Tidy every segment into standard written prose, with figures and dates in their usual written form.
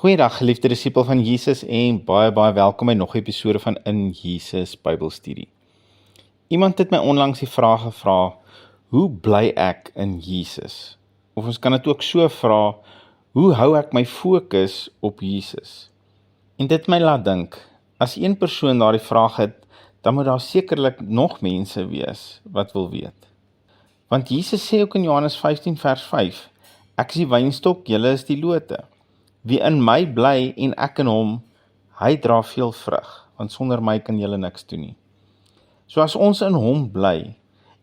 Goeiedag geliefde disipel van Jesus en baie welkom by nog 'n episode van In Jesus Bybelstudie. Iemand het my onlangs die vraag gevra, hoe bly ek in Jesus? Of ons kan dit ook so vra, hoe hou ek my fokus op Jesus? En dit my laat dink, as een persoon daardie vraag het, dan moet daar sekerlik nog mense wees wat wil weet. Want Jesus sê ook in Johannes 15 vers 5, ek is die wynstok, julle is die lote. Wie in my bly en ek in hom, hy dra veel vrug, want sonder my kan julle niks doen nie. So as ons in hom bly,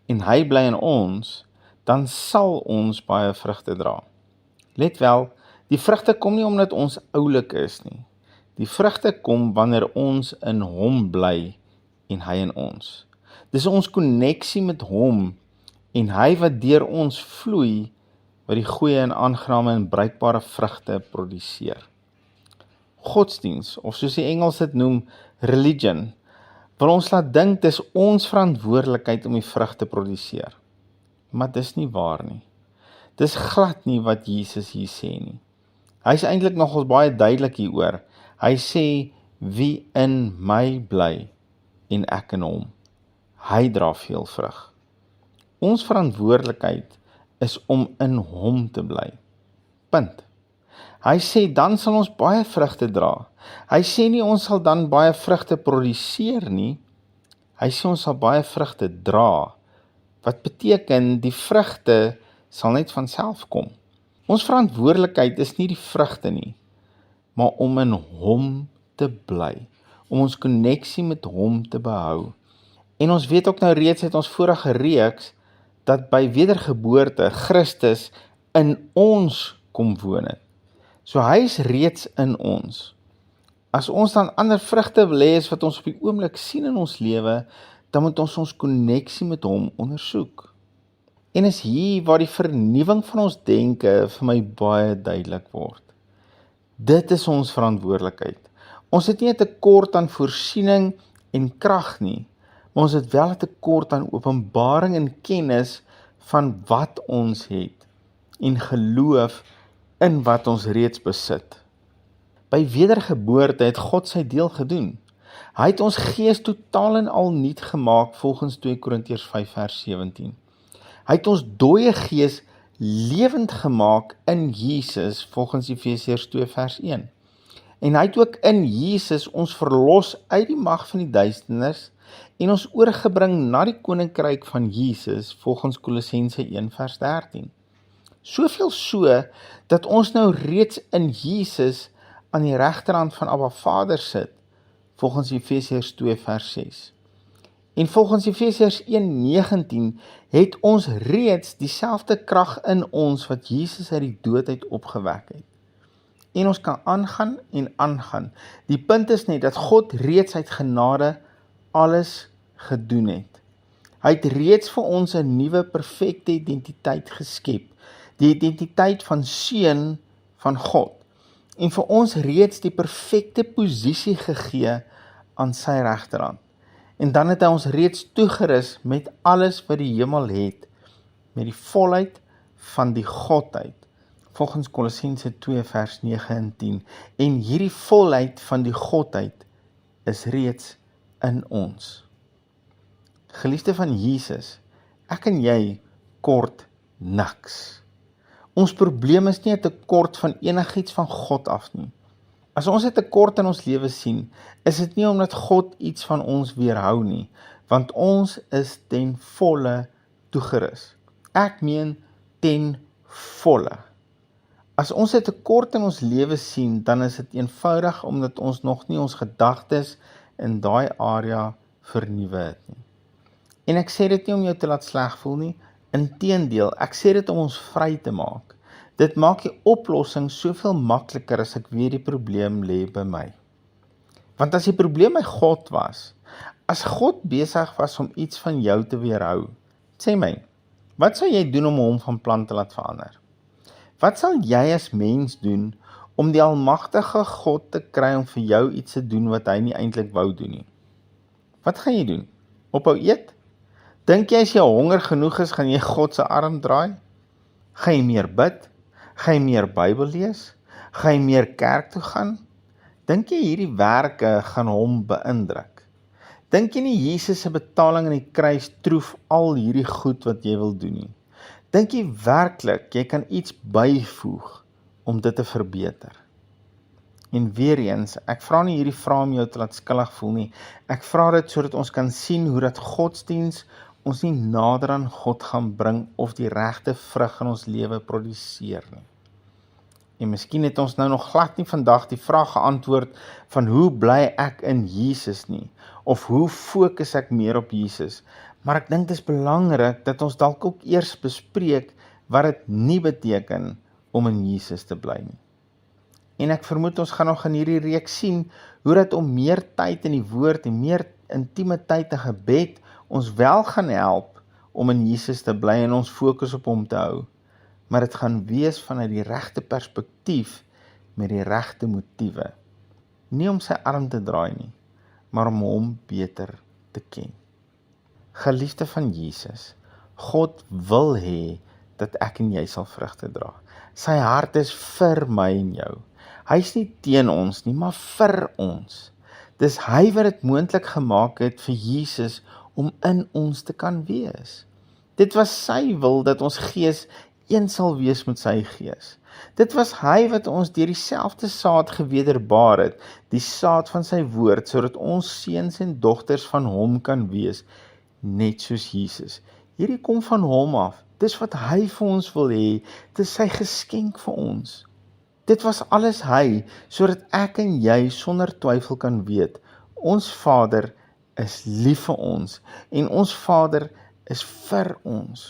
en hy bly in ons, dan sal ons baie vrugte dra. Let wel, die vrugte kom nie omdat ons oulik is nie. Die vrugte kom wanneer ons in hom bly, en hy in ons. Dis ons koneksie met hom, en hy wat deur ons vloei, wat die goeie en aangename en bruikbare vrugte produseer. Godsdiens, of soos die Engels dit noem, religion, wil ons laat dink dis ons verantwoordelikheid om die vrug te produseer. Maar dis nie waar nie. Dis glad nie wat Jesus hier sê nie. Hy is eintlik nogals baie duidelik hieroor. Hy sê, wie in my bly en ek in hom, hy dra veel vrug. Ons verantwoordelikheid is om in hom te bly. Punt. Hy sê, dan sal ons baie vrugte dra. Hy sê nie ons sal dan baie vrugte produseer nie. Hy sê ons sal baie vrugte dra. Wat beteken, die vrugte sal net van self kom. Ons verantwoordelikheid is nie die vrugte nie, maar om in hom te bly. Om ons koneksie met hom te behou. En ons weet ook nou reeds uit ons vorige reeks, dat by wedergeboorte Christus in ons kom woon het. So hy is reeds in ons. As ons dan ander vrugte wil hê as wat ons op die oomblik sien in ons lewe, dan moet ons ons koneksie met hom ondersoek. En is hier waar die vernuwing van ons denke vir my baie duidelik word. Dit is ons verantwoordelikheid. Ons het nie 'n tekort aan voorsiening en krag nie, maar ons het wel 'n tekort aan openbaring en kennis van wat ons het en geloof in wat ons reeds besit. By wedergeboorte het God sy deel gedoen. Hy het ons gees totaal en al nuut gemaak volgens 2 Korintiërs 5 vers 17. Hy het ons dooie gees lewend gemaak in Jesus volgens Efesiërs 2 vers 1. En hy het ook in Jesus ons verlos uit die mag van die duisternis en ons oorgebring na die koninkryk van Jesus volgens Kolossense 1 vers 13. Soveel so, dat ons nou reeds in Jesus aan die regterhand van Abba Vader sit, volgens Efesiërs 2 vers 6. En volgens Efesiërs 1:19 het ons reeds dieselfde krag in ons wat Jesus uit die dood uit opgewek het. En ons kan aangaan en aangaan. Die punt is net dat God reeds uit genade alles gedoen het. Hy het reeds vir ons 'n nuwe perfekte identiteit geskep, die identiteit van seun van God, en vir ons reeds die perfekte posisie gegee aan sy regterhand. En dan het hy ons reeds toegerus met alles wat die hemel het, met die volheid van die Godheid, volgens Kolossense 2 vers 9 en 10, en hierdie volheid van die Godheid is reeds in ons. Geliefde van Jesus, ek en jy kort niks. Ons probleem is nie 'n tekort van enigiets van God af nie. As ons 'n tekort in ons lewe sien, is dit nie omdat God iets van ons weerhou nie, want ons is ten volle toegerus. Ek meen ten volle. As ons 'n tekort in ons lewe sien, dan is dit eenvoudig omdat ons nog nie ons gedagtes in daai area vernuwe het nie. En ek sê dit nie om jou te laat sleg voel nie, inteendeel, ek sê dit om ons vry te maak. Dit maak die oplossing soveel makliker as ek weet die probleem lê by my. Want as die probleem by God was, as God besig was om iets van jou te weerhou, sê my, wat sou jy doen om hom van plan te laat verander? Wat sal jy as mens doen om die almagtige God te kry om vir jou iets te doen wat hy nie eintlik wou doen nie? Wat gaan jy doen? Ophou eet? Dink jy as jy honger genoeg is, gaan jy God se arm draai? Gaan jy meer bid? Gaan jy meer Bybel lees? Gaan jy meer kerk toe gaan? Dink jy hierdie werke gaan hom beïndruk? Dink jy nie Jesus se betaling aan die kruis troef al hierdie goed wat jy wil doen nie? Dink jy werklik jy kan iets byvoeg om dit te verbeter? En weer eens, ek vra nie hierdie vrae om jou te laat skuldig voel nie. Ek vra dit sodat ons kan sien hoe dat godsdiens ons nie nader aan God gaan bring of die regte vrug in ons lewe produseer nie. En miskien het ons nou nog glad nie vandag die vraag geantwoord van hoe bly ek in Jesus nie, of hoe fokus ek meer op Jesus. Maar ek dink dit is belangrik dat ons dalk ook eers bespreek wat dit nie beteken om in Jesus te bly nie. En ek vermoed ons gaan nog in hierdie reeks sien hoe dat om meer tyd in die woord en meer intieme tyd in gebed ons wel gaan help om in Jesus te bly en ons fokus op hom te hou. Maar dit gaan wees vanuit die regte perspektief met die regte motiewe. Nie om sy arm te draai nie, maar om hom beter te ken. Geliefde van Jesus, God wil hê dat ek en jy sal vrugte dra. Sy hart is vir my en jou. Hy is nie teen ons nie, maar vir ons. Dis hy wat dit moontlik gemaak het vir Jesus om in ons te kan wees. Dit was sy wil dat ons gees een sal wees met sy gees. Dit was hy wat ons deur dieselfde saad gewederbaar het, die saad van sy woord, sodat ons seuns en dogters van hom kan wees, net soos Jesus. Hierdie kom van hom af. Dis wat hy vir ons wil hê. Dit is sy geskenk vir ons. Dit was alles hy, sodat ek en jy sonder twyfel kan weet, ons Vader is lief vir ons en ons Vader is vir ons.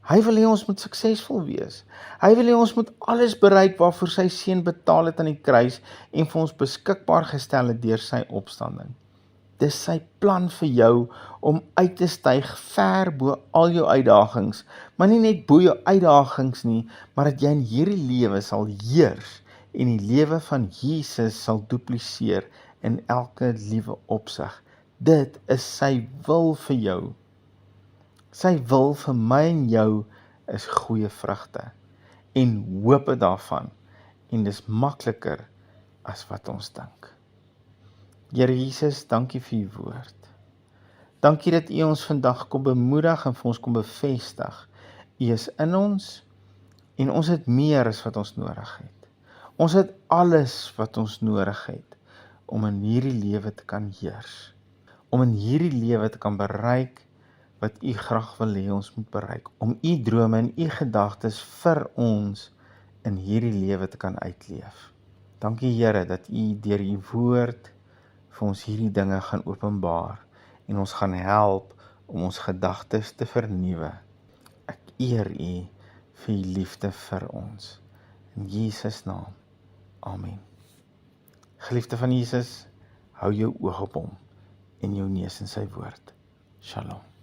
Hy wil hê ons moet suksesvol wees. Hy wil hê ons moet alles bereik waarvoor sy seun betaal het aan die kruis en vir ons beskikbaar gestel het deur sy opstanding. Dis sy plan vir jou om uit te styg ver bo al jou uitdagings, maar nie net bo jou uitdagings nie, maar dat jy in hierdie lewe sal heers en die lewe van Jesus sal dupliseer in elke liewe opsig. Dit is sy wil vir jou. Sy wil vir my en jou is goeie vrugte en hope daarvan, en dis makliker as wat ons dink. Here Jesus, dankie vir u woord. Dankie dat u ons vandag kom bemoedig en vir ons kom bevestig. U is in ons en ons het meer as wat ons nodig het. Ons het alles wat ons nodig het om in hierdie lewe te kan heers. Om in hierdie lewe te kan bereik wat u graag wil hê ons moet bereik. Om u drome en u gedagtes vir ons in hierdie lewe te kan uitleef. Dankie Here dat u deur u woord vir ons hierdie dinge gaan openbaar en ons gaan help om ons gedagtes te vernuwe. Ek eer u vir u liefde vir ons. In Jesus naam. Amen. Geliefde van Jesus, hou jou oog op hom en jou neus in sy woord. Shalom.